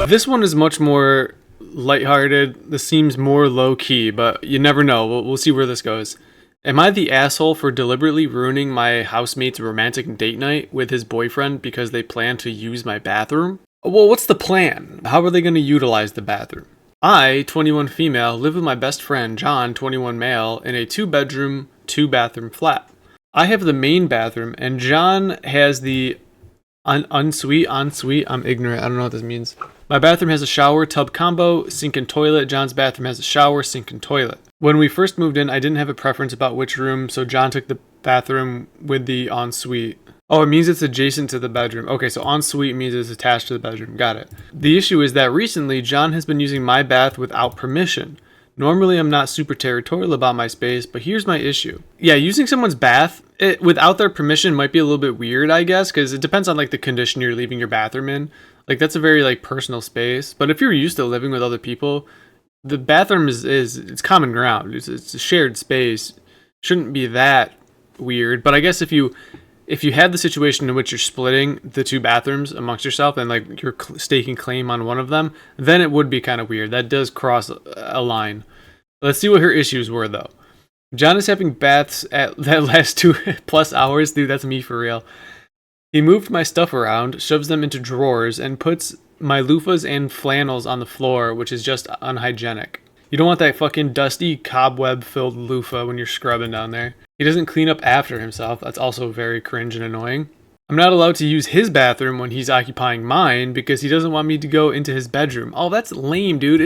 This one is much more lighthearted. This seems more low-key, but you never know. We'll see where this goes. Am I the asshole for deliberately ruining my housemate's romantic date night with his boyfriend because they plan to use my bathroom? Well, what's the plan? How are they going to utilize the bathroom? I, 21 female, live with my best friend, John, 21 male, in a 2-bedroom, 2-bathroom flat. I have the main bathroom, and John has the ensuite. I'm ignorant. I don't know what this means. My bathroom has a shower, tub combo, sink and toilet. John's bathroom has a shower, sink and toilet. When we first moved in, I didn't have a preference about which room, so John took the bathroom with the ensuite. Oh, it means it's adjacent to the bedroom. Okay, so ensuite means it's attached to the bedroom. Got it. The issue is that recently, John has been using my bath without permission. Normally, I'm not super territorial about my space, but here's my issue. Yeah, using someone's bath without their permission might be a little bit weird, I guess, because it depends on like the condition you're leaving your bathroom in. Like that's a very like personal space. But if you're used to living with other people, the bathroom is it's common ground. It's a shared space. Shouldn't be that weird. But I guess if you had the situation in which you're splitting the 2 bathrooms amongst yourself and like you're staking claim on one of them, then it would be kind of weird. That does cross a line. Let's see what her issues were though. John is having baths at that last 2+ hours. Dude, that's me for real. He moved my stuff around, shoves them into drawers, and puts my loofahs and flannels on the floor, which is just unhygienic. You don't want that fucking dusty, cobweb-filled loofah when you're scrubbing down there. He doesn't clean up after himself. That's also very cringe and annoying. I'm not allowed to use his bathroom when he's occupying mine because he doesn't want me to go into his bedroom. Oh, that's lame, dude.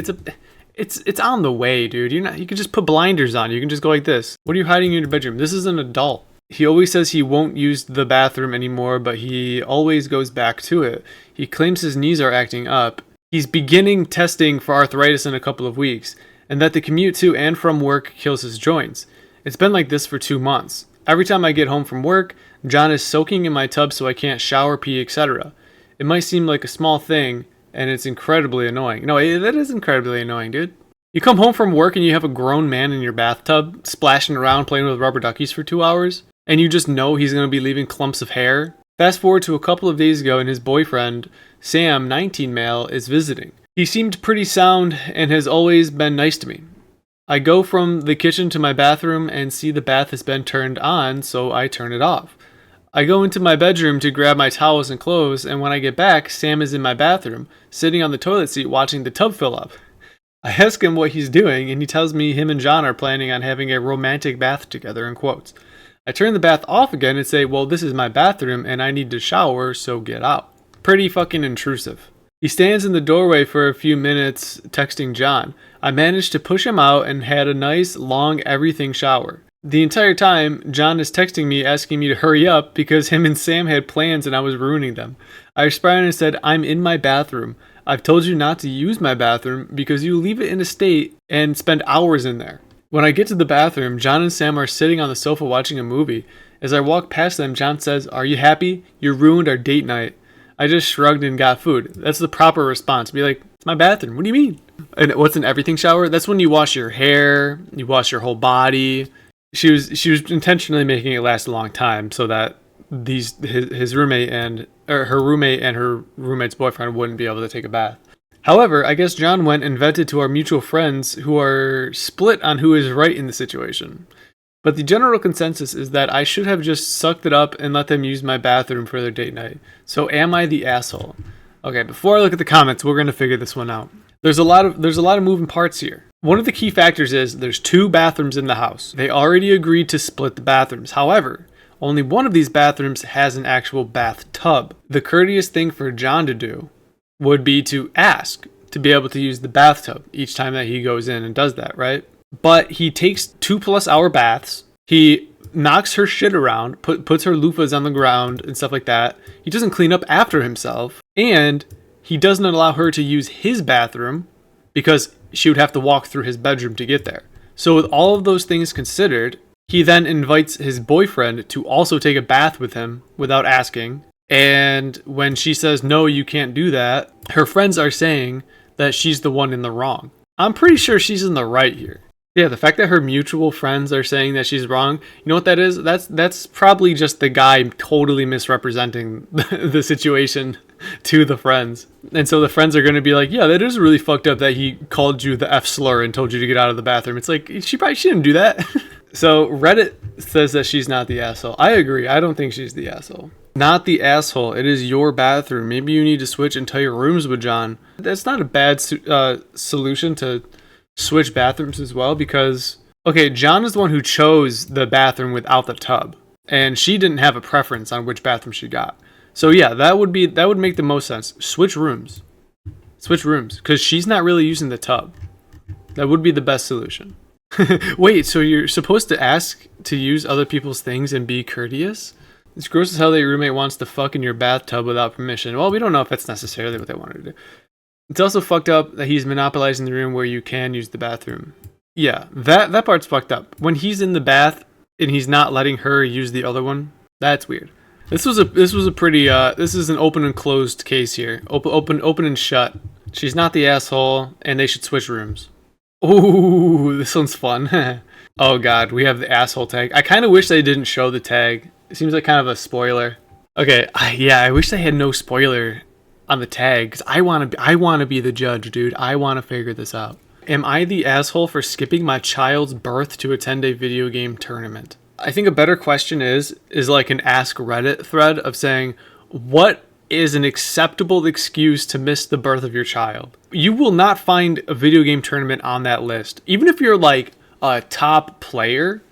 It's on the way, dude. You can just put blinders on. You can just go like this. What are you hiding in your bedroom? This is an adult. He always says he won't use the bathroom anymore, but he always goes back to it. He claims his knees are acting up. He's beginning testing for arthritis in a couple of weeks, and that the commute to and from work kills his joints. It's been like this for 2 months. Every time I get home from work, John is soaking in my tub so I can't shower, pee, etc. It might seem like a small thing, and it's incredibly annoying. No, that is incredibly annoying, dude. You come home from work and you have a grown man in your bathtub splashing around playing with rubber duckies for 2 hours, and you just know he's going to be leaving clumps of hair. Fast forward to a couple of days ago and his boyfriend, Sam, 19 male, is visiting. He seemed pretty sound and has always been nice to me. I go from the kitchen to my bathroom and see the bath has been turned on, so I turn it off. I go into my bedroom to grab my towels and clothes, and when I get back, Sam is in my bathroom, sitting on the toilet seat watching the tub fill up. I ask him what he's doing, and he tells me him and John are planning on having a romantic bath together, in quotes. I turn the bath off again and say, well, this is my bathroom and I need to shower, so get out. Pretty fucking intrusive. He stands in the doorway for a few minutes texting John. I managed to push him out and had a nice, long everything shower. The entire time, John is texting me asking me to hurry up because him and Sam had plans and I was ruining them. I responded and said, I'm in my bathroom. I've told you not to use my bathroom because you leave it in a state and spend hours in there. When I get to the bathroom, John and Sam are sitting on the sofa watching a movie. As I walk past them, John says, are you happy? You ruined our date night. I just shrugged and got food. That's the proper response. Be like, it's my bathroom. What do you mean? And what's an everything shower? That's when you wash your hair, you wash your whole body. She was intentionally making it last a long time so that his roommate and her roommate and her roommate's boyfriend wouldn't be able to take a bath. However, I guess John went and vented to our mutual friends who are split on who is right in the situation. But the general consensus is that I should have just sucked it up and let them use my bathroom for their date night. So am I the asshole? Okay, before I look at the comments, we're going to figure this one out. There's a lot of moving parts here. One of the key factors is there's 2 bathrooms in the house. They already agreed to split the bathrooms. However, only one of these bathrooms has an actual bathtub. The courteous thing for John to do would be to ask to be able to use the bathtub each time that he goes in and does that, right? But he takes 2+ hour baths. He knocks her shit around, puts her loofahs on the ground and stuff like that. He doesn't clean up after himself. And he doesn't allow her to use his bathroom because she would have to walk through his bedroom to get there. So with all of those things considered, he then invites his boyfriend to also take a bath with him without asking. And when she says, no, you can't do that, her friends are saying that she's the one in the wrong. I'm pretty sure she's in the right here. Yeah, the fact that her mutual friends are saying that she's wrong, you know what that is? That's probably just the guy totally misrepresenting the situation to the friends. And so the friends are going to be like, yeah, that is really fucked up that he called you the F slur and told you to get out of the bathroom. It's like, she didn't do that. So Reddit says that she's not the asshole. I agree. I don't think she's the asshole. Not the asshole. It is your bathroom. Maybe you need to switch entire rooms with John. That's not a bad solution to switch bathrooms as well, because, okay, John is the one who chose the bathroom without the tub, and she didn't have a preference on which bathroom she got. So yeah, that would make the most sense. Switch rooms, because she's not really using the tub. That would be the best solution. Wait, so you're supposed to ask to use other people's things and be courteous? It's gross as hell that your roommate wants to fuck in your bathtub without permission. Well, we don't know if that's necessarily what they wanted to do. It's also fucked up that he's monopolizing the room where you can use the bathroom. Yeah, that part's fucked up. When he's in the bath and he's not letting her use the other one, that's weird. This was a pretty this is an open and closed case here. Open and shut. She's not the asshole, and they should switch rooms. Ooh, this one's fun. Oh god, we have the asshole tag. I kind of wish they didn't show the tag. It seems like kind of a spoiler. Okay, I wish they had no spoiler on the tag, because I want to be the judge, dude. I want to figure this out. Am I the asshole for skipping my child's birth to attend a video game tournament? I think a better question is like an Ask Reddit thread of saying, what is an acceptable excuse to miss the birth of your child? You will not find a video game tournament on that list. Even if you're like a top player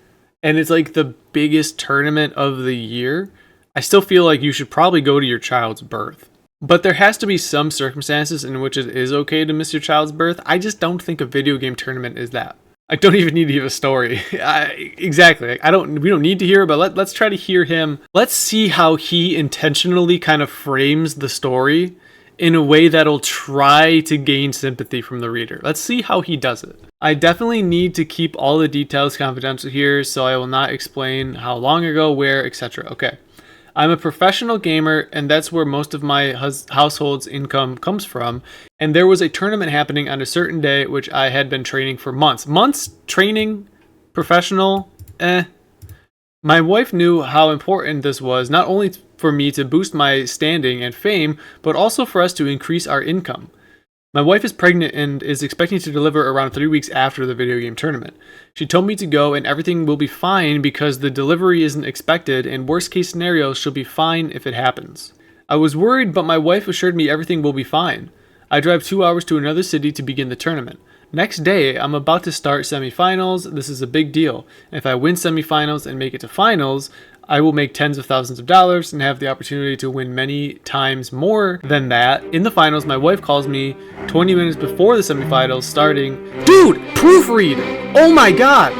and it's like the biggest tournament of the year, I still feel like you should probably go to your child's birth. But there has to be some circumstances in which it is okay to miss your child's birth. I just don't think a video game tournament is that. I don't even need to hear a story. Exactly. We don't need to hear it, but let's try to hear him. Let's see how he intentionally kind of frames the story in a way that'll try to gain sympathy from the reader. Let's see how he does it. I definitely need to keep all the details confidential here, so I will not explain how long ago, where, etc. Okay. I'm a professional gamer, and that's where most of my household's income comes from. And there was a tournament happening on a certain day, which I had been training for months. Months training, professional, My wife knew how important this was, not only for me to boost my standing and fame, but also for us to increase our income. My wife is pregnant and is expecting to deliver around 3 weeks after the video game tournament. She told me to go and everything will be fine because the delivery isn't expected, and worst case scenario, she'll be fine if it happens. I was worried, but my wife assured me everything will be fine. I drive 2 hours to another city to begin the tournament. Next day, I'm about to start semifinals. This is a big deal. If I win semifinals and make it to finals, I will make tens of thousands of dollars and have the opportunity to win many times more than that. In the finals, my wife calls me 20 minutes before the semifinals starting. Dude, proofread! Oh my god!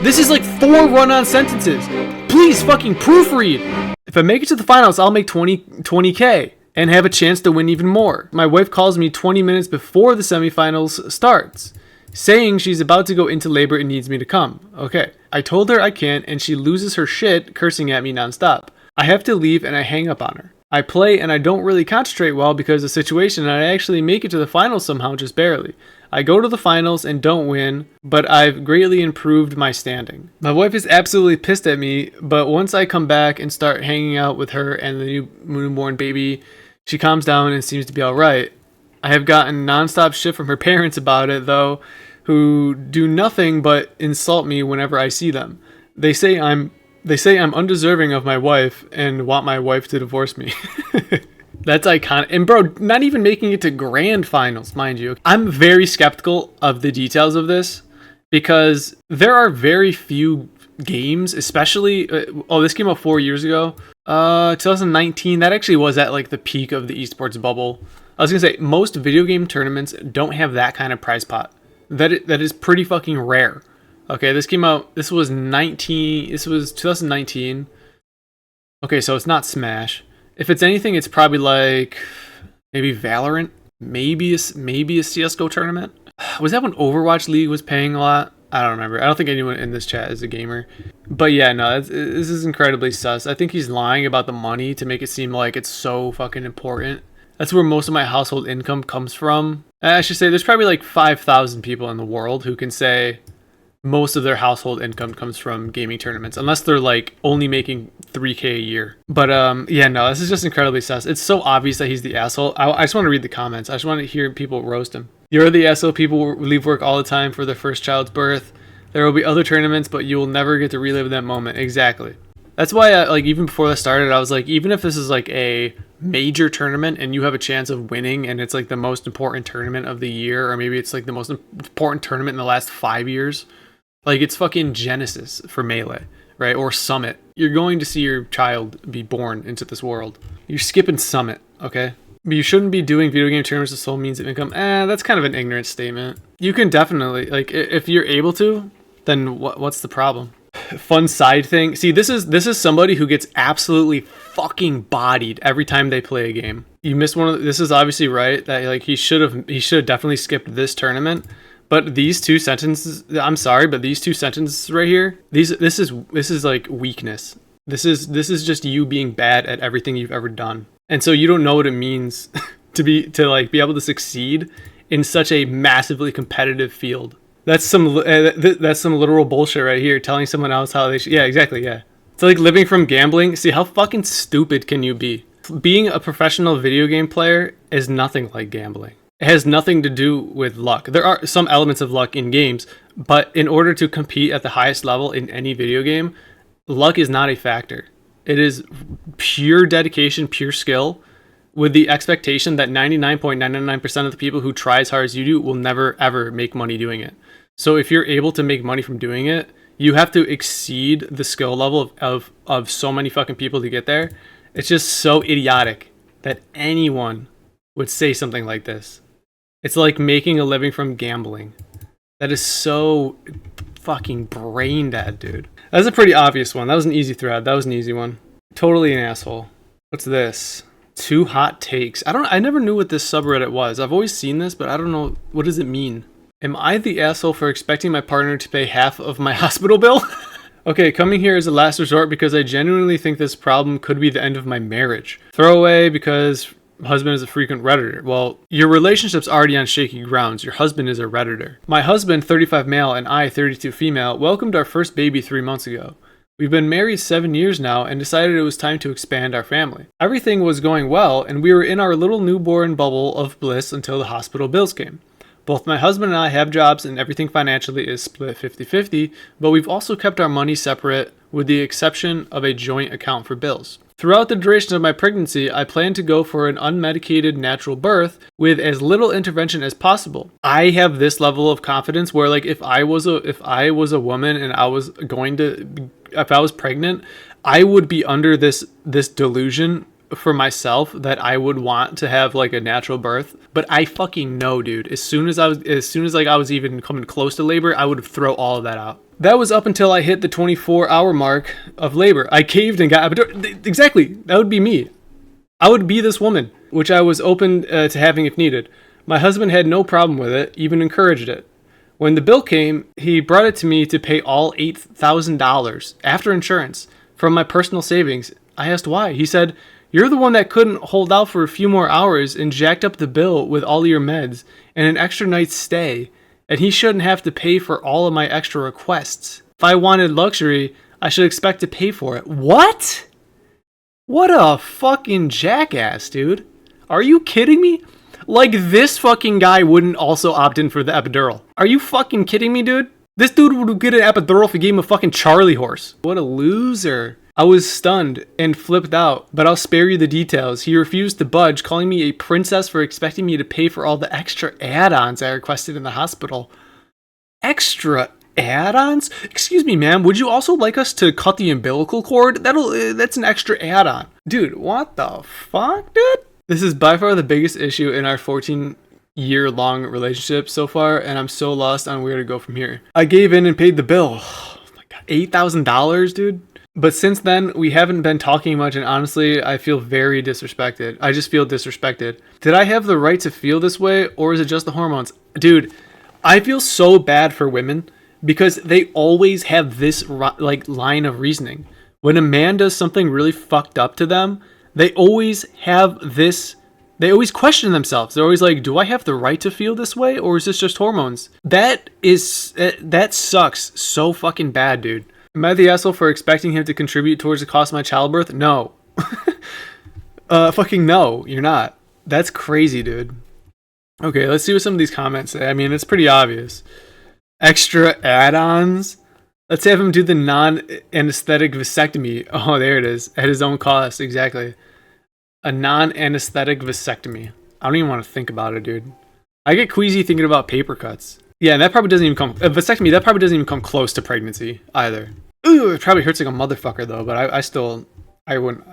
This is like 4 run-on sentences. Please fucking proofread! If I make it to the finals, I'll make 20K and have a chance to win even more. My wife calls me 20 minutes before the semifinals starts, saying she's about to go into labor and needs me to come. Okay. I told her I can't, and she loses her shit, cursing at me nonstop. I have to leave, and I hang up on her. I play, and I don't really concentrate well because of the situation, and I actually make it to the finals somehow, just barely. I go to the finals and don't win, but I've greatly improved my standing. My wife is absolutely pissed at me, but once I come back and start hanging out with her and the newborn baby, she calms down and seems to be alright. I have gotten nonstop shit from her parents about it, though, who do nothing but insult me whenever I see them. They say I'm undeserving of my wife and want my wife to divorce me. That's iconic. And bro, not even making it to grand finals, mind you. I'm very skeptical of the details of this because there are very few games, especially this came out 4 years ago. 2019, that actually was at like the peak of the esports bubble. I was gonna say most video game tournaments don't have that kind of prize pot. That is pretty fucking rare. Okay, this was 2019. Okay, so it's not Smash. If it's anything, it's probably like maybe Valorant, maybe a CS:GO tournament. Was that when Overwatch League was paying a lot? I don't remember. I don't think anyone in this chat is a gamer. But yeah, no, this is incredibly sus. I think he's lying about the money to make it seem like it's so fucking important. That's where most of my household income comes from. I should say there's probably like 5,000 people in the world who can say most of their household income comes from gaming tournaments, unless they're like only making 3K a year. But yeah, no, this is just incredibly sus. It's so obvious that he's the asshole. I just want to read the comments. I just want to hear people roast him. You're the asshole. People leave work all the time for their first child's birth. There will be other tournaments, but you will never get to relive that moment. Exactly. That's why, like, even before this started, I was like, even if this is like a major tournament and you have a chance of winning, and it's like the most important tournament of the year, or maybe it's like the most important tournament in the last 5 years, like it's fucking Genesis for Melee, right? Or Summit. You're going to see your child be born into this world. You're skipping Summit, okay? But you shouldn't be doing video game tournaments as sole means of income. That's kind of an ignorant statement. You can definitely, like, if you're able to, then what's the problem? Fun side thing. See, this is somebody who gets absolutely fucking bodied every time they play a game. You missed one of this is obviously right that like he should have definitely skipped this tournament. But these two sentences, I'm sorry, but these two sentences right here, this is like weakness. This is just you being bad at everything you've ever done. And so you don't know what it means to be able to succeed in such a massively competitive field. That's some literal bullshit right here, telling someone else how they should. Yeah, exactly, yeah. It's like living from gambling. See, how fucking stupid can you be? Being a professional video game player is nothing like gambling. It has nothing to do with luck. There are some elements of luck in games, but in order to compete at the highest level in any video game, luck is not a factor. It is pure dedication, pure skill, with the expectation that 99.999% of the people who try as hard as you do will never, ever make money doing it. So if you're able to make money from doing it, you have to exceed the skill level of so many fucking people to get there. It's just so idiotic that anyone would say something like this. It's like making a living from gambling. That is so fucking brain dead, dude. That's a pretty obvious one. That was an easy thread. That was an easy one. Totally an asshole. What's this? 2 hot takes. I never knew what this subreddit was. I've always seen this, but I don't know. What does it mean? Am I the asshole for expecting my partner to pay half of my hospital bill? Okay, coming here is a last resort because I genuinely think this problem could be the end of my marriage. Throwaway because husband is a frequent Redditor. Well, your relationship's already on shaky grounds. Your husband is a Redditor. My husband, 35 male, and I, 32 female, welcomed our first baby 3 months ago. We've been married 7 years now and decided it was time to expand our family. Everything was going well, and we were in our little newborn bubble of bliss until the hospital bills came. Both my husband and I have jobs and everything financially is split 50-50, but we've also kept our money separate with the exception of a joint account for bills. Throughout the duration of my pregnancy, I plan to go for an unmedicated natural birth with as little intervention as possible. I have this level of confidence where, like, if I was a woman and if I was pregnant, I would be under this delusion for myself that I would want to have like a natural birth. But I fucking know, dude. As soon as I was even coming close to labor, I would throw all of that out. That was up until I hit the 24-hour mark of labor. I caved and got exactly. That would be me. I would be this woman, which I was open to having if needed. My husband had no problem with it, even encouraged it. When the bill came, he brought it to me to pay all $8,000 after insurance from my personal savings. I asked why. He said, "You're the one that couldn't hold out for a few more hours and jacked up the bill with all your meds and an extra night's stay, and he shouldn't have to pay for all of my extra requests. If I wanted luxury, I should expect to pay for it." What? What a fucking jackass, dude. Are you kidding me? Like, this fucking guy wouldn't also opt in for the epidural. Are you fucking kidding me, dude? This dude would get an epidural if he gave him a fucking Charlie horse. What a loser. I was stunned and flipped out, but I'll spare you the details. He refused to budge, calling me a princess for expecting me to pay for all the extra add-ons I requested in the hospital. Extra add-ons? Excuse me, ma'am, would you also like us to cut the umbilical cord? That's an extra add-on. Dude, what the fuck, dude? This is by far the biggest issue in our 14-year-long relationship so far, and I'm so lost on where to go from here. I gave in and paid the bill. Oh my god, $8,000, dude? But since then, we haven't been talking much, and honestly, I feel very disrespected. I just feel disrespected. Did I have the right to feel this way, or is it just the hormones? Dude, I feel so bad for women because they always have this like line of reasoning. When a man does something really fucked up to them, they always have this They always question themselves. They're always like, do I have the right to feel this way, or is this just hormones? That sucks so fucking bad, dude. Am I the asshole for expecting him to contribute towards the cost of my childbirth? No. Fucking no, you're not. That's crazy, dude. Okay, let's see what some of these comments say. I mean, it's pretty obvious. Extra add-ons? Let's have him do the non-anesthetic vasectomy. Oh, there it is. At his own cost, exactly. A non-anesthetic vasectomy. I don't even want to think about it, dude. I get queasy thinking about paper cuts. Yeah, and that probably doesn't even come... A vasectomy, that probably doesn't even come close to pregnancy, either. Ooh, it probably hurts like a motherfucker, though, but I wouldn't...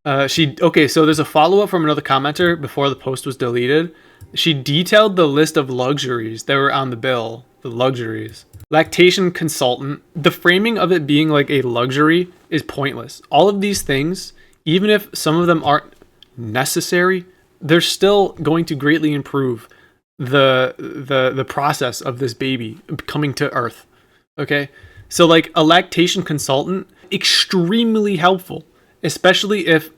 Okay, so there's a follow-up from another commenter before the post was deleted. She detailed the list of luxuries that were on the bill. The luxuries. Lactation consultant. The framing of it being like a luxury is pointless. All of these things, even if some of them aren't necessary, they're still going to greatly improve the process of this baby coming to earth. Okay? So like a lactation consultant, extremely helpful, especially if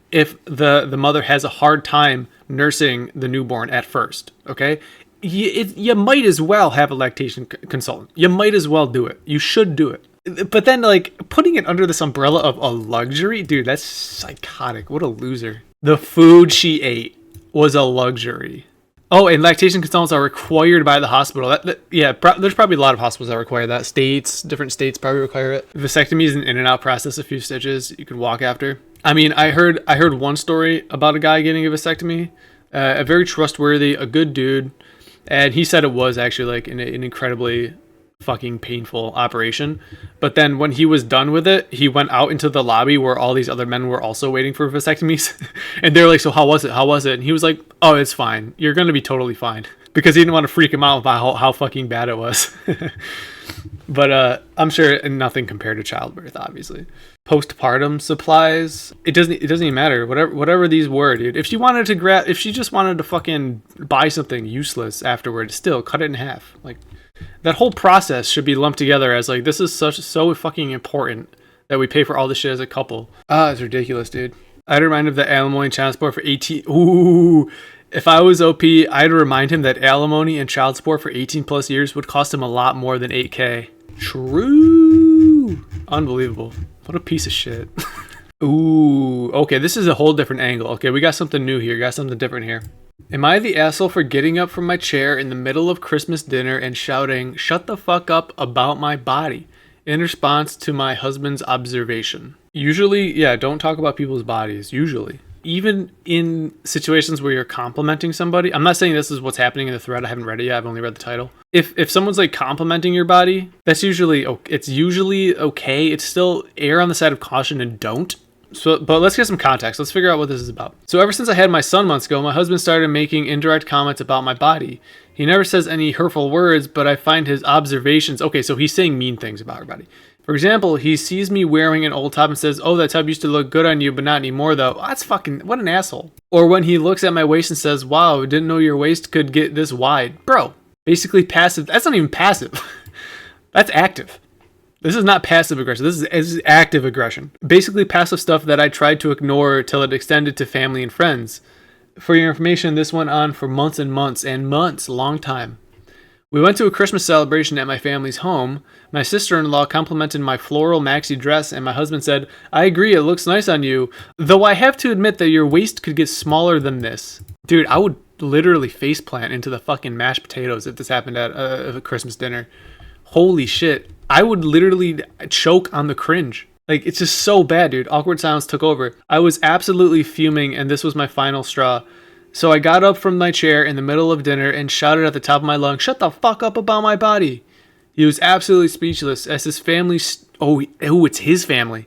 the mother has a hard time nursing the newborn at first. Okay? You might as well have a lactation consultant. You might as well do it. You should do it. But then, like, putting it under this umbrella of a luxury, dude, that's psychotic. What a loser. The food she ate was a luxury. Oh, and lactation consultants are required by the hospital. There's probably a lot of hospitals that require that. Different states probably require it. Vasectomy is an in and out process, a few stitches you could walk after. I mean, I heard one story about a guy getting a vasectomy. A very trustworthy, a good dude. And he said it was actually like an incredibly fucking painful operation. But then when he was done with it, he went out into the lobby where all these other men were also waiting for vasectomies. And they were like, so how was it? How was it? And he was like, oh, it's fine. You're going to be totally fine. Because he didn't want to freak him out about how fucking bad it was. But I'm sure nothing compared to childbirth, obviously. Postpartum supplies. It doesn't even matter. Whatever these were, dude. If she just wanted to fucking buy something useless afterwards, still cut it in half. Like that whole process should be lumped together as like this is so fucking important that we pay for all this shit as a couple. It's ridiculous, dude. I'd remind him that alimony and child support for 18. Ooh. If I was OP, I'd remind him that alimony and child support for 18 plus years would cost him a lot more than $8K. True. Unbelievable. What a piece of shit. Ooh. Okay, this is a whole different angle. Okay, we got something new here. Got something different here. Am I the asshole for getting up from my chair in the middle of Christmas dinner and shouting, "Shut the fuck up about my body," in response to my husband's observation? Usually, yeah, don't talk about people's bodies. Usually. Even in situations where you're complimenting somebody, I'm not saying this is what's happening in the thread. I haven't read it yet. I've only read the title. If someone's like complimenting your body, it's usually okay. It's still err on the side of caution and don't. But let's get some context. Let's figure out what this is about. So ever since I had my son months ago, my husband started making indirect comments about my body. He never says any hurtful words, but I find his observations... Okay, so he's saying mean things about our body. For example, he sees me wearing an old top and says, "Oh, that top used to look good on you, but not anymore though." That's fucking... What an asshole. Or when he looks at my waist and says, "Wow, didn't know your waist could get this wide." Bro, basically passive. That's not even passive. That's active. This is not passive aggression. This is active aggression. Basically passive stuff that I tried to ignore till it extended to family and friends. For your information, this went on for months and months and months, long time. We went to a Christmas celebration at my family's home. My sister-in-law complimented my floral maxi dress, and my husband said, "I agree, it looks nice on you, though I have to admit that your waist could get smaller than this." Dude, I would literally faceplant into the fucking mashed potatoes if this happened at a Christmas dinner. Holy shit. I would literally choke on the cringe. Like, it's just so bad, dude. Awkward silence took over. I was absolutely fuming, and this was my final straw. So I got up from my chair in the middle of dinner and shouted at the top of my lungs, "Shut the fuck up about my body." He was absolutely speechless as his family... it's his family.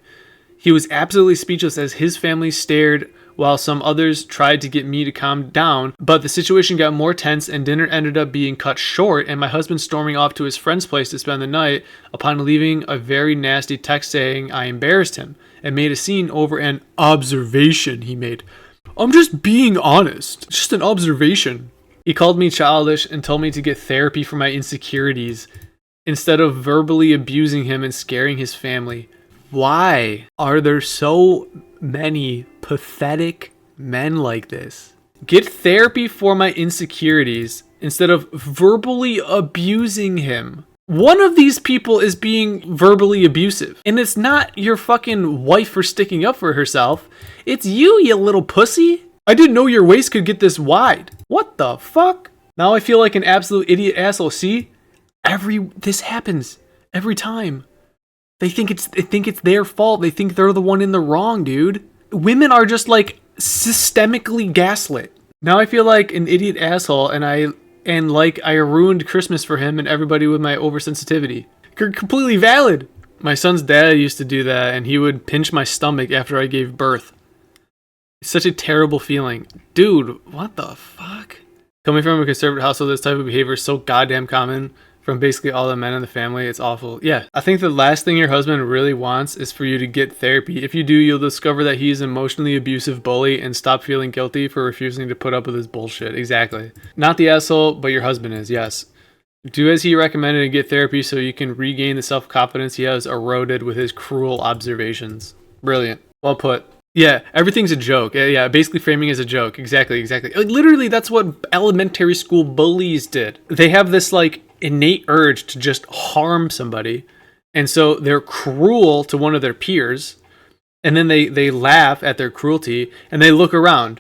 He was absolutely speechless as his family stared while some others tried to get me to calm down, but the situation got more tense and dinner ended up being cut short and my husband storming off to his friend's place to spend the night upon leaving a very nasty text saying I embarrassed him and made a scene over an observation he made. "I'm just being honest. Just an observation." He called me childish and told me to get therapy for my insecurities instead of verbally abusing him and scaring his family. Why are there so many pathetic men like this? Get therapy for my insecurities instead of verbally abusing him. One of these people is being verbally abusive. And it's not your fucking wife for sticking up for herself. It's you little pussy. I didn't know your waist could get this wide. What the fuck? Now I feel like an absolute idiot asshole. See? This happens every time. They think it's their fault. They think they're the one in the wrong, dude. Women are just like systemically gaslit. Now I feel like an idiot asshole, and I ruined Christmas for him and everybody with my oversensitivity. Completely valid. My son's dad used to do that, and he would pinch my stomach after I gave birth. It's such a terrible feeling. Dude, what the fuck? Coming from a conservative household, this type of behavior is so goddamn common from basically all the men in the family. It's awful. Yeah, I think the last thing your husband really wants is for you to get therapy. If you do, you'll discover that he's an emotionally abusive bully and stop feeling guilty for refusing to put up with his bullshit. Exactly. Not the asshole, but your husband is, yes. Do as he recommended and get therapy so you can regain the self-confidence he has eroded with his cruel observations. Brilliant. Well put. Yeah, everything's a joke. Yeah, basically framing as a joke. Exactly. Like, literally, that's what elementary school bullies did. They have this, like, innate urge to just harm somebody. And so they're cruel to one of their peers. And then they laugh at their cruelty. And they look around.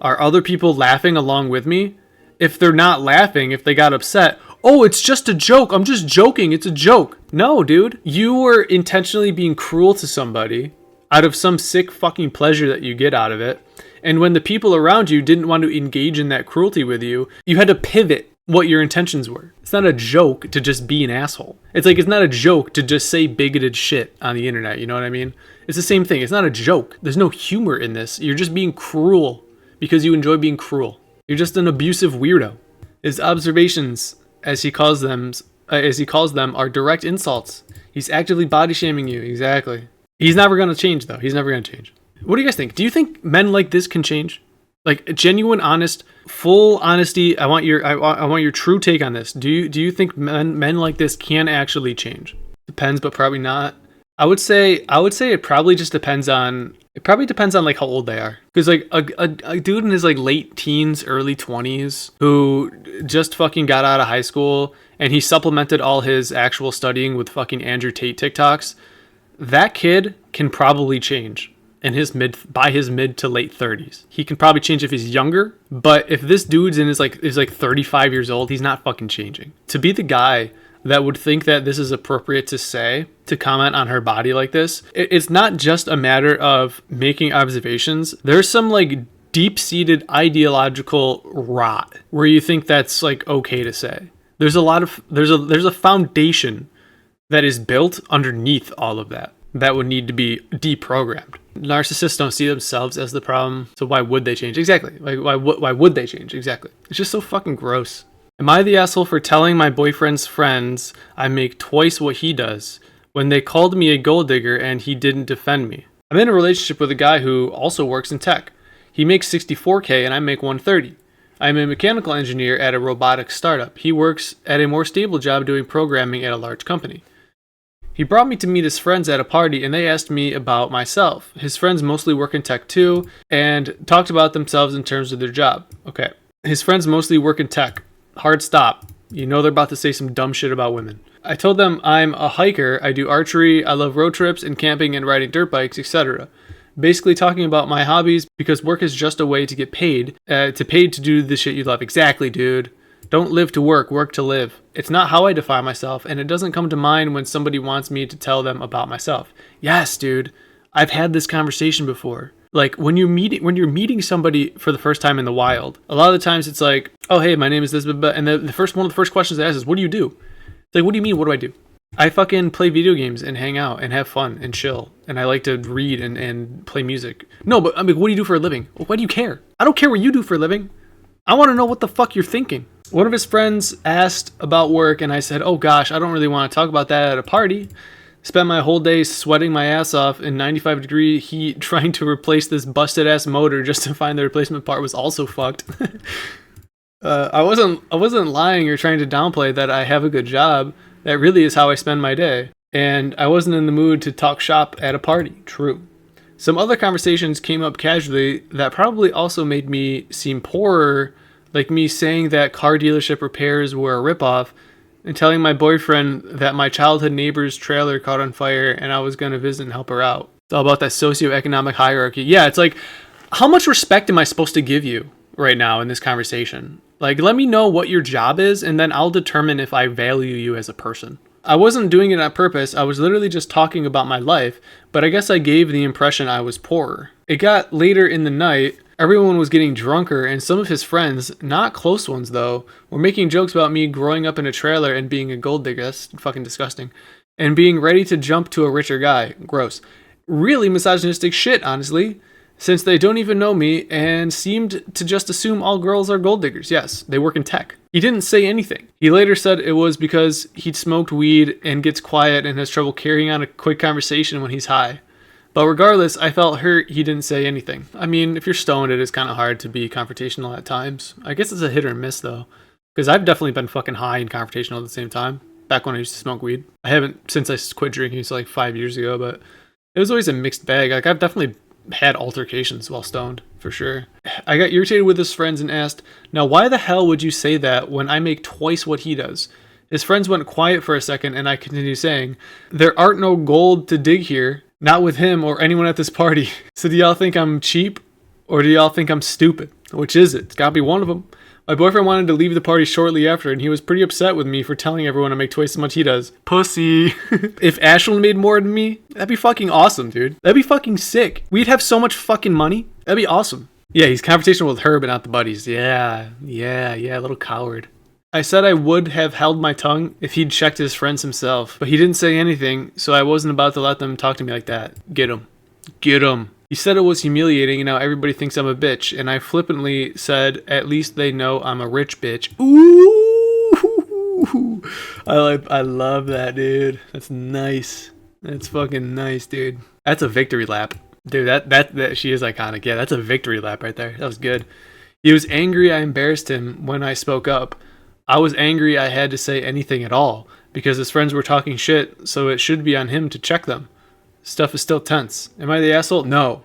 Are other people laughing along with me? If they're not laughing, if they got upset, oh, it's just a joke. I'm just joking. It's a joke. No, dude. You were intentionally being cruel to somebody out of some sick fucking pleasure that you get out of it. And when the people around you didn't want to engage in that cruelty with you, you had to pivot what your intentions were. It's not a joke to just be an asshole. It's not a joke to just say bigoted shit on the internet. You know what I mean? It's the same thing. It's not a joke. There's no humor in this. You're just being cruel because you enjoy being cruel. You're just an abusive weirdo. His observations, as he calls them, are direct insults. He's actively body shaming you. Exactly. He's never going to change, though. He's never going to change. What do you guys think? Do you think men like this can change? Like, genuine, honest, full honesty. I want your true take on this. Do you think men like this can actually change? Depends, but probably not. I would say it probably just depends on. It probably depends on like how old they are. Because like a dude in his like late teens, early 20s who just fucking got out of high school and he supplemented all his actual studying with fucking Andrew Tate TikToks. That kid can probably change by his mid to late 30s. He can probably change if he's younger, but if this dude's is like 35 years old, he's not fucking changing. To be the guy that would think that this is appropriate to comment on her body like this, it's not just a matter of making observations. There's some like deep-seated ideological rot where you think that's like okay to say. There's a foundation that is built underneath all of that would need to be deprogrammed. Narcissists don't see themselves as the problem, so why would they change? Exactly. Like, why would they change? Exactly. It's just so fucking gross. Am I the asshole for telling my boyfriend's friends I make twice what he does when they called me a gold digger and he didn't defend me? I'm in a relationship with a guy who also works in tech. He makes $64K and I make $130. I'm a mechanical engineer at a robotics startup. He works at a more stable job doing programming at a large company. He brought me to meet his friends at a party and they asked me about myself. His friends mostly work in tech too and talked about themselves in terms of their job. Okay. His friends mostly work in tech. Hard stop. You know they're about to say some dumb shit about women. I told them I'm a hiker, I do archery, I love road trips and camping and riding dirt bikes, etc. Basically talking about my hobbies because work is just a way to get paid, to do the shit you love. Exactly, dude. Don't live to work, work to live. It's not how I define myself, and it doesn't come to mind when somebody wants me to tell them about myself. Yes, dude. I've had this conversation before. Like when you're meeting somebody for the first time in the wild, a lot of the times it's like, oh hey, my name is this, and one of the first questions they ask is, what do you do? It's like, what do you mean, what do I do? I fucking play video games and hang out and have fun and chill. And I like to read and play music. No, but I mean, what do you do for a living? Well, why do you care? I don't care what you do for a living. I want to know what the fuck you're thinking. One of his friends asked about work and I said, oh gosh, I don't really want to talk about that at a party. Spent my whole day sweating my ass off in 95-degree heat trying to replace this busted ass motor just to find the replacement part was also fucked. I wasn't lying or trying to downplay that I have a good job. That really is how I spend my day. And I wasn't in the mood to talk shop at a party. True. Some other conversations came up casually that probably also made me seem poorer, like me saying that car dealership repairs were a ripoff and telling my boyfriend that my childhood neighbor's trailer caught on fire and I was going to visit and help her out. It's all about that socioeconomic hierarchy. Yeah, it's like, how much respect am I supposed to give you right now in this conversation? Like, let me know what your job is, and then I'll determine if I value you as a person. I wasn't doing it on purpose. I was literally just talking about my life, but I guess I gave the impression I was poorer. It got later in the night. Everyone was getting drunker, and some of his friends, not close ones though, were making jokes about me growing up in a trailer and being a gold digger. That's fucking disgusting. And being ready to jump to a richer guy. Gross. Really misogynistic shit, honestly, since they don't even know me and seemed to just assume all girls are gold diggers. Yes, they work in tech. He didn't say anything. He later said it was because he'd smoked weed and gets quiet and has trouble carrying on a quick conversation when he's high. But regardless, I felt hurt he didn't say anything. I mean, if you're stoned, it is kind of hard to be confrontational at times. I guess it's a hit or miss, though. Because I've definitely been fucking high and confrontational at the same time. Back when I used to smoke weed. I haven't since I quit drinking, so like 5 years ago, but it was always a mixed bag. Like, I've definitely had altercations while stoned, for sure. I got irritated with his friends and asked, now why the hell would you say that when I make twice what he does? His friends went quiet for a second, and I continued saying, there aren't no gold to dig here. Not with him or anyone at this party. So do y'all think I'm cheap? Or do y'all think I'm stupid? Which is it? It's gotta be one of them. My boyfriend wanted to leave the party shortly after, and he was pretty upset with me for telling everyone I make twice as much he does. Pussy. If Ashlyn made more than me, that'd be fucking awesome, dude. That'd be fucking sick. We'd have so much fucking money. That'd be awesome. Yeah, he's conversational with her, but not the buddies. Yeah, little coward. I said I would have held my tongue if he'd checked his friends himself, but he didn't say anything, so I wasn't about to let them talk to me like that. Get him. Get him. He said it was humiliating and now everybody thinks I'm a bitch, and I flippantly said, at least they know I'm a rich bitch. Ooh! I love that, dude. That's nice. That's fucking nice, dude. That's a victory lap. Dude, that she is iconic. Yeah, that's a victory lap right there. That was good. He was angry I embarrassed him when I spoke up. I was angry I had to say anything at all because his friends were talking shit, so it should be on him to check them. Stuff is still tense. Am I the asshole? No.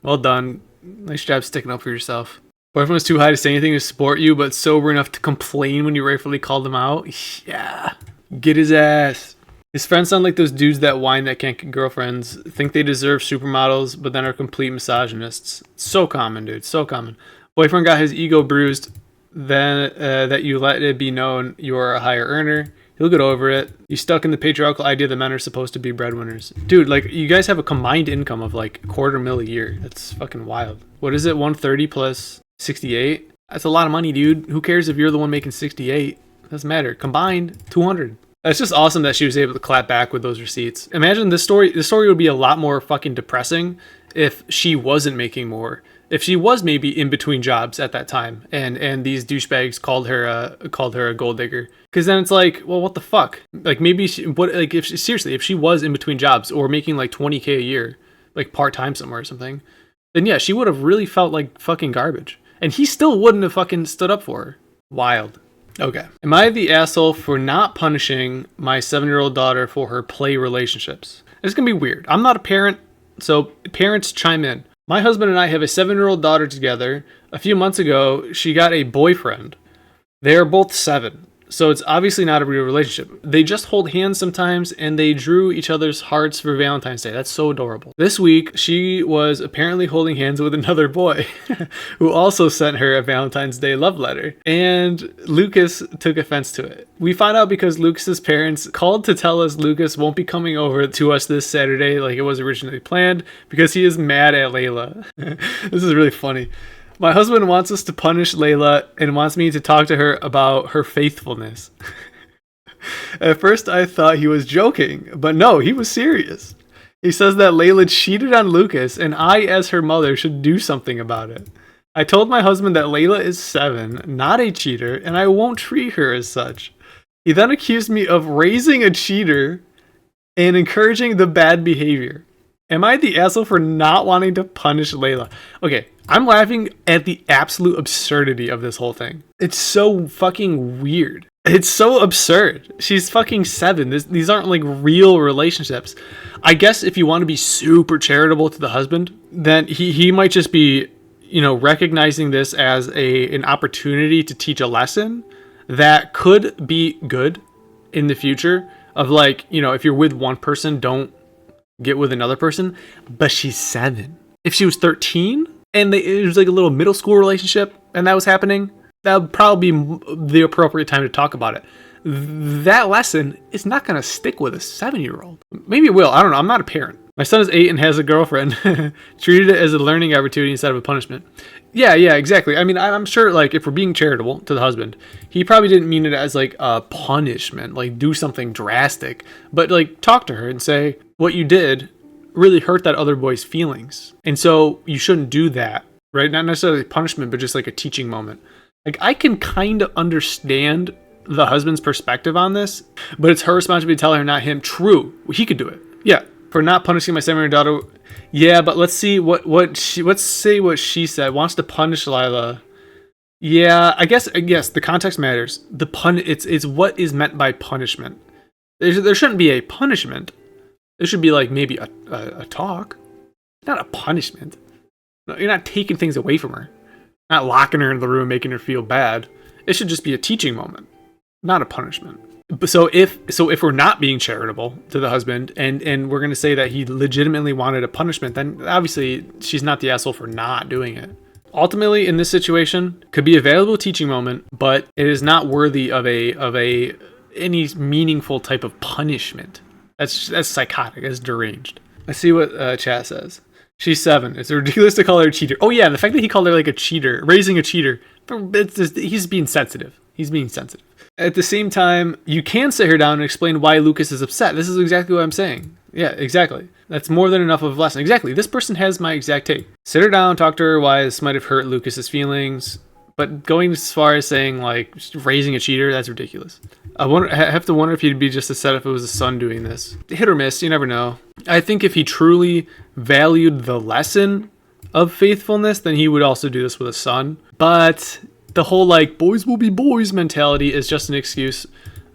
Well done. Nice job sticking up for yourself. Boyfriend was too high to say anything to support you, but sober enough to complain when you rightfully called him out. Yeah. Get his ass. His friends sound like those dudes that whine that can't get girlfriends, think they deserve supermodels, but then are complete misogynists. So common, dude. So common. Boyfriend got his ego bruised. Then that you let it be known you are a higher earner. He'll get over it. You stuck in the patriarchal idea that men are supposed to be breadwinners. Dude, like, you guys have a combined income of like $250,000 a year. That's fucking wild. What is it? 130 plus 68? That's a lot of money, dude. Who cares if you're the one making 68? Doesn't matter. Combined, 200. That's just awesome that she was able to clap back with those receipts. Imagine this story would be a lot more fucking depressing if she wasn't making more. If she was maybe in between jobs at that time, and these douchebags called her a gold digger, because then it's like, well, what the fuck? Like, maybe if she was in between jobs or making like $20,000 a year, like part time somewhere or something, then yeah, she would have really felt like fucking garbage, and he still wouldn't have fucking stood up for her. Wild. Okay, am I the asshole for not punishing my 7-year-old daughter for her play relationships? It's gonna be weird. I'm not a parent, so parents chime in. My husband and I have a 7-year-old daughter together. A few months ago, she got a boyfriend. They are both 7, so it's obviously not a real relationship. They just hold hands sometimes, and they drew each other's hearts for Valentine's Day. That's so adorable. This week, she was apparently holding hands with another boy who also sent her a Valentine's Day love letter, and Lucas took offense to it. We found out because Lucas's parents called to tell us Lucas won't be coming over to us this Saturday like it was originally planned because he is mad at Layla. This is really funny. My husband wants us to punish Layla and wants me to talk to her about her faithfulness. At first I thought he was joking, but no, he was serious. He says that Layla cheated on Lucas and I, as her mother, should do something about it. I told my husband that Layla is 7, not a cheater, and I won't treat her as such. He then accused me of raising a cheater and encouraging the bad behavior. Am I the asshole for not wanting to punish Layla? Okay, I'm laughing at the absolute absurdity of this whole thing. It's so fucking weird. It's so absurd. She's fucking 7. These aren't like real relationships. I guess if you want to be super charitable to the husband, then he might just be, recognizing this as an opportunity to teach a lesson that could be good in the future. Of like, if you're with one person, don't get with another person. But she's 7. If she was 13 and it was like a little middle school relationship and that was happening, that would probably be the appropriate time to talk about it. That lesson is not going to stick with a 7-year-old. Maybe it will. I don't know. I'm not a parent. My son is 8 and has a girlfriend. Treated it as a learning opportunity instead of a punishment. Yeah, exactly. I mean, I'm sure, like, if we're being charitable to the husband, he probably didn't mean it as, like, a punishment, like, do something drastic. But, like, talk to her and say, what you did really hurt that other boy's feelings. And so you shouldn't do that, right? Not necessarily punishment, but just, like, a teaching moment. Like, I can kind of understand the husband's perspective on this, but it's her responsibility to tell her, not him. True, he could do it. Yeah, for not punishing my 7-year-old daughter. Yeah, but let's see let's say what she said. Wants to punish Lila. Yeah, I guess the context matters. It's what is meant by punishment. There shouldn't be a punishment. There should be like maybe a talk, not a punishment. No, you're not taking things away from her. Not locking her in the room, making her feel bad. It should just be a teaching moment, not a punishment. So if we're not being charitable to the husband and we're going to say that he legitimately wanted a punishment, then obviously she's not the asshole for not doing it. Ultimately, in this situation, could be a valuable teaching moment, but it is not worthy of any meaningful type of punishment. That's psychotic. That's deranged. Let's see what chat says. She's 7. It's ridiculous to call her a cheater. Oh yeah, the fact that he called her like a cheater, raising a cheater, he's being sensitive. He's being sensitive. At the same time, you can sit her down and explain why Lucas is upset. This is exactly what I'm saying. Yeah, exactly. That's more than enough of a lesson. Exactly. This person has my exact take. Sit her down, talk to her why this might have hurt Lucas's feelings. But going as far as saying like raising a cheater, that's ridiculous. I have to wonder if he'd be just as sad if it was his son doing this. Hit or miss, you never know. I think if he truly valued the lesson of faithfulness, then he would also do this with a son. But the whole like boys will be boys mentality is just an excuse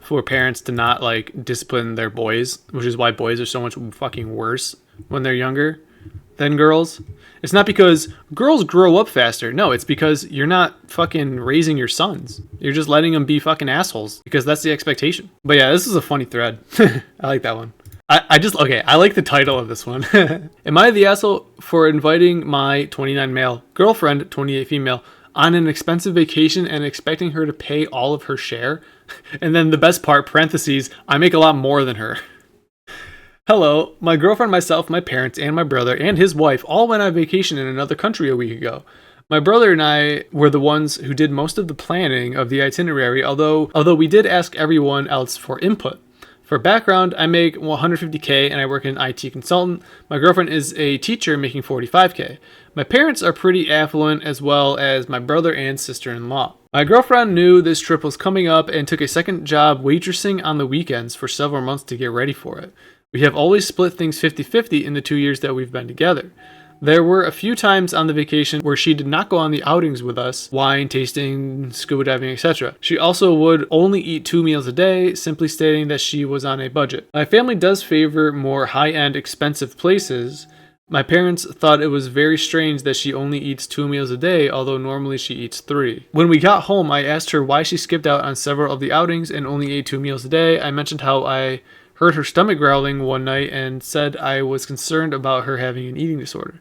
for parents to not like discipline their boys, which is why boys are so much fucking worse when they're younger than girls. It's not because girls grow up faster. No, it's because you're not fucking raising your sons. You're just letting them be fucking assholes because that's the expectation. But yeah, this is a funny thread. I like that one. I like the title of this one. Am I the asshole for inviting my 29 male girlfriend, 28 female, on an expensive vacation and expecting her to pay all of her share? And then the best part, parentheses, I make a lot more than her. Hello, my girlfriend, myself, my parents, and my brother and his wife all went on vacation in another country a week ago. My brother and I were the ones who did most of the planning of the itinerary, although we did ask everyone else for input. For background, I make $150K and I work as an IT consultant. My girlfriend is a teacher making $45K. My parents are pretty affluent, as well as my brother and sister-in-law. My girlfriend knew this trip was coming up and took a second job waitressing on the weekends for several months to get ready for it. We have always split things 50-50 in the 2 years that we've been together. There were a few times on the vacation where she did not go on the outings with us, wine tasting, scuba diving, etc. She also would only eat 2 meals a day, simply stating that she was on a budget. My family does favor more high-end, expensive places. My parents thought it was very strange that she only eats 2 meals a day, although normally she eats 3. When we got home, I asked her why she skipped out on several of the outings and only ate 2 meals a day. I mentioned how I heard her stomach growling one night and said I was concerned about her having an eating disorder.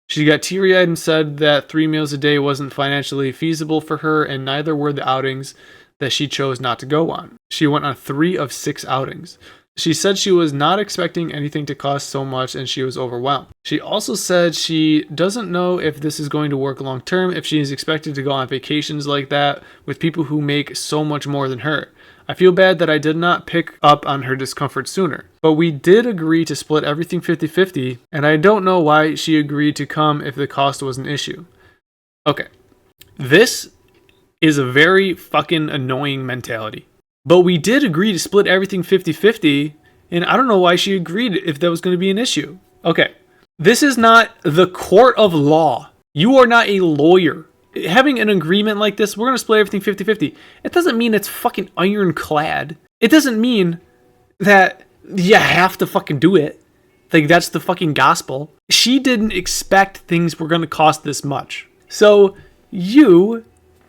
She got teary-eyed and said that 3 meals a day wasn't financially feasible for her, and neither were the outings that she chose not to go on. She went on 3 of 6 outings. She said she was not expecting anything to cost so much and she was overwhelmed. She also said she doesn't know if this is going to work long term if she is expected to go on vacations like that with people who make so much more than her. I feel bad that I did not pick up on her discomfort sooner. But we did agree to split everything 50-50, and I don't know why she agreed to come if the cost was an issue. Okay. This is a very fucking annoying mentality. But we did agree to split everything 50-50, and I don't know why she agreed if that was going to be an issue. Okay. This is not the court of law. You are not a lawyer. Having an agreement like this, we're going to split everything 50-50. It doesn't mean it's fucking ironclad. It doesn't mean that you have to fucking do it. Like, that's the fucking gospel. She didn't expect things were going to cost this much. So you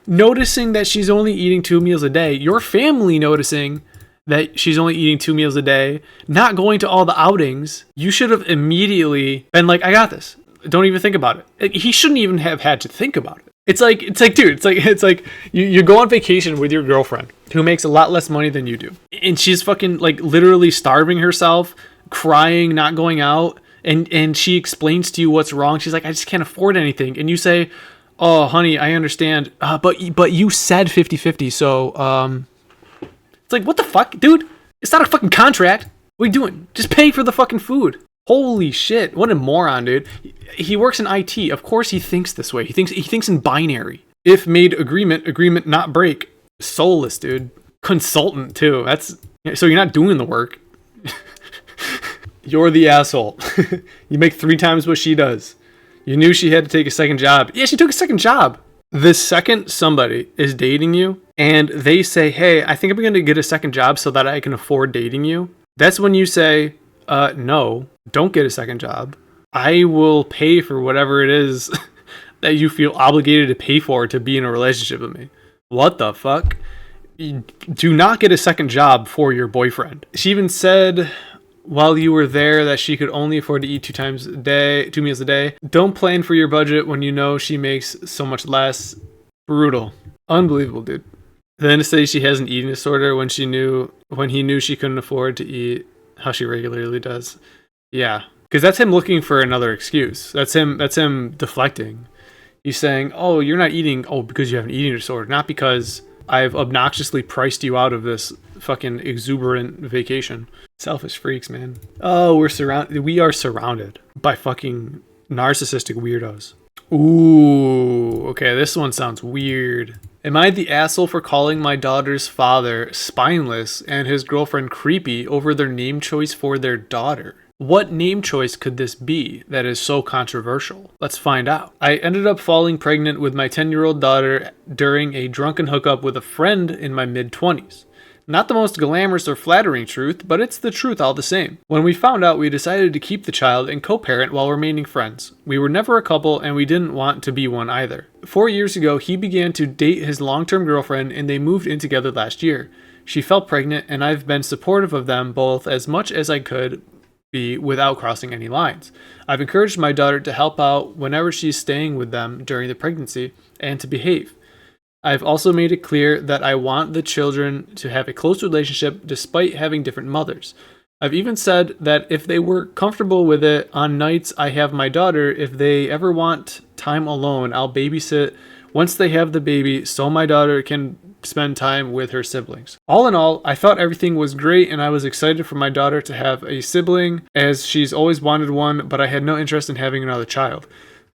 noticing that she's only eating 2 meals a day, your family noticing that she's only eating 2 meals a day, not going to all the outings, you should have immediately been like, I got this. Don't even think about it. He shouldn't even have had to think about it. It's like, dude, it's like you go on vacation with your girlfriend who makes a lot less money than you do. And she's fucking like literally starving herself, crying, not going out. And she explains to you what's wrong. She's like, I just can't afford anything. And you say, oh, honey, I understand. But you said 50-50. So, it's like, what the fuck, dude? It's not a fucking contract. What are you doing? Just pay for the fucking food. Holy shit. What a moron, dude. He works in IT. Of course he thinks this way. He thinks in binary. If made agreement not break. Soulless, dude. Consultant, too. So you're not doing the work. You're the asshole. You make 3 times what she does. You knew she had to take a second job. Yeah, she took a second job. The second somebody is dating you and they say, hey, I think I'm going to get a second job so that I can afford dating you. That's when you say, no, don't get a second job. I will pay for whatever it is that you feel obligated to pay for to be in a relationship with me. What the fuck? Do not get a second job for your boyfriend. She even said while you were there that she could only afford to eat 2 meals a day. Don't plan for your budget when you know she makes so much less. Brutal. Unbelievable, dude. Then to say she has an eating disorder when he knew she couldn't afford to eat how she regularly does. Yeah. Because that's him looking for another excuse. That's him deflecting. He's saying, oh, you're not eating, because you have an eating disorder, not because I've obnoxiously priced you out of this fucking exuberant vacation. Selfish freaks, man. Oh, we are surrounded by fucking narcissistic weirdos. Ooh, okay, this one sounds weird. Am I the asshole for calling my daughter's father spineless and his girlfriend creepy over their name choice for their daughter? What name choice could this be that is so controversial? Let's find out. I ended up falling pregnant with my 10-year-old daughter during a drunken hookup with a friend in my mid-20s. Not the most glamorous or flattering truth, but it's the truth all the same. When we found out, we decided to keep the child and co-parent while remaining friends. We were never a couple, and we didn't want to be one either. 4 years ago, he began to date his long-term girlfriend, and they moved in together last year. She fell pregnant, and I've been supportive of them both as much as I could be without crossing any lines. I've encouraged my daughter to help out whenever she's staying with them during the pregnancy, and to behave. I've also made it clear that I want the children to have a close relationship despite having different mothers. I've even said that if they were comfortable with it, on nights I have my daughter, if they ever want time alone, I'll babysit once they have the baby so my daughter can spend time with her siblings. All in all, I thought everything was great and I was excited for my daughter to have a sibling as she's always wanted one, but I had no interest in having another child.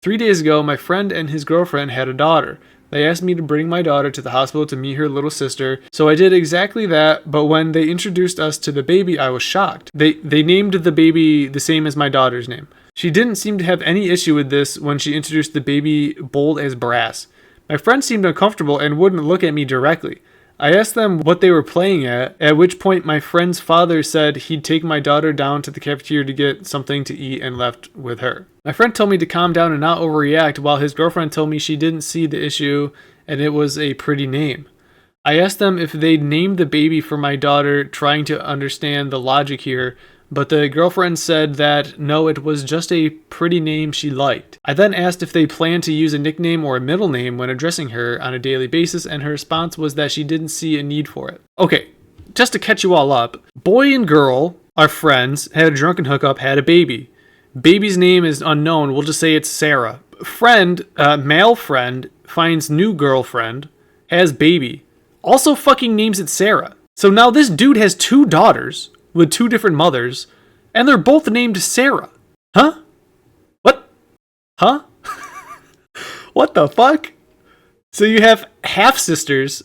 3 days ago, my friend and his girlfriend had a daughter. They asked me to bring my daughter to the hospital to meet her little sister, so I did exactly that, but when they introduced us to the baby, I was shocked. They named the baby the same as my daughter's name. She didn't seem to have any issue with this when she introduced the baby bold as brass. My friend seemed uncomfortable and wouldn't look at me directly. I asked them what they were playing at which point my friend's father said he'd take my daughter down to the cafeteria to get something to eat and left with her. My friend told me to calm down and not overreact, while his girlfriend told me she didn't see the issue and it was a pretty name. I asked them if they'd named the baby for my daughter, trying to understand the logic here, but the girlfriend said that no, it was just a pretty name she liked. I then asked if they planned to use a nickname or a middle name when addressing her on a daily basis, and her response was that she didn't see a need for it. Okay, just to catch you all up, boy and girl are friends, had a drunken hookup, had a baby. Baby's name is unknown, we'll just say it's Sarah. Male friend, finds new girlfriend, has baby, also fucking names it Sarah. So now this dude has 2 daughters with 2 different mothers, and they're both named Sarah. Huh? What? Huh? What the fuck? So you have half-sisters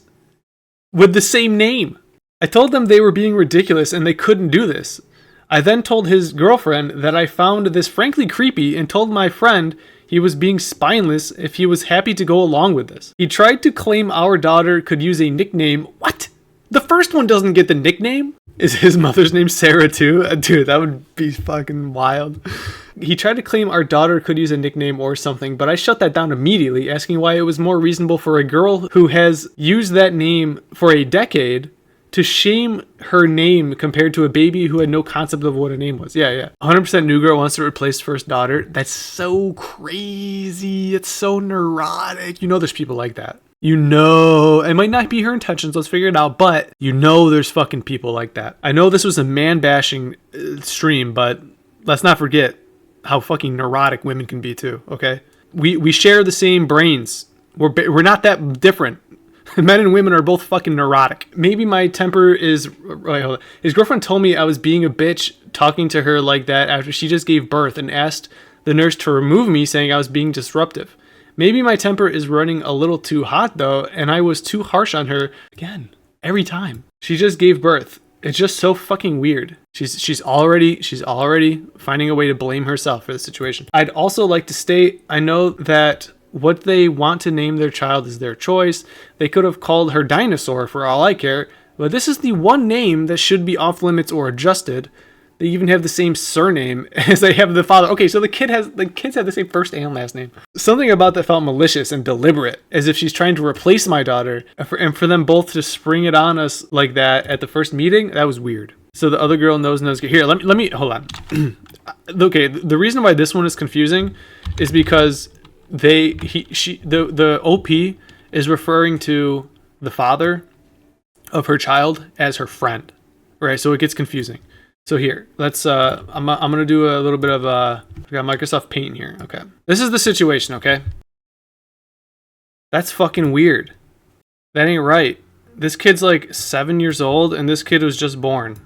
with the same name. I told them they were being ridiculous and they couldn't do this. I then told his girlfriend that I found this frankly creepy and told my friend He was being spineless if he was happy to go along with this. He tried to claim our daughter could use a nickname. What? The first one doesn't get the nickname? Is his mother's name Sarah too? Dude, that would be fucking wild. He tried to claim our daughter could use a nickname or something, but I shut that down immediately, asking why it was more reasonable for a girl who has used that name for a decade to shame her name compared to a baby who had no concept of what a name was. Yeah. 100% new girl wants to replace first daughter. That's so crazy. It's so neurotic. You know there's people like that. You know, it might not be her intentions, let's figure it out, but you know there's fucking people like that. I know this was a man-bashing stream, but let's not forget how fucking neurotic women can be too, okay? We share the same brains. We're not that different. Men and women are both fucking neurotic. Maybe my temper is... Wait, hold on. His girlfriend told me I was being a bitch talking to her like that after she just gave birth and asked the nurse to remove me, saying I was being disruptive. Maybe my temper is running a little too hot though, and I was too harsh on her again every time. She just gave birth. It's just so fucking weird. She's already finding a way to blame herself for the situation. I'd also like to state, I know that what they want to name their child is their choice. They could have called her Dinosaur for all I care, but this is the one name that should be off limits or adjusted. They even have the same surname as they have the father. Okay, so the kids have the same first and last name. Something about that felt malicious and deliberate, as if she's trying to replace my daughter. And for them both to spring it on us like that at the first meeting, that was weird. So the other girl knows. Here, let me hold on. Okay, the reason why this one is confusing is because the OP is referring to the father of her child as her friend, right? So it gets confusing. So here, let's, I'm going to do a little bit of, we got Microsoft Paint here. Okay. This is the situation, okay? That's fucking weird. That ain't right. This kid's like 7 years old and this kid was just born.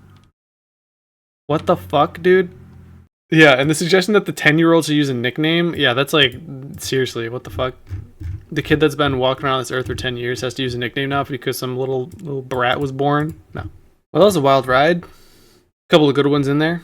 What the fuck, dude? Yeah, and the suggestion that the 10-year-old should use a nickname, yeah, that's like, seriously, what the fuck? The kid that's been walking around this earth for 10 years has to use a nickname now because some little brat was born? No. Well, that was a wild ride. Couple of good ones in there.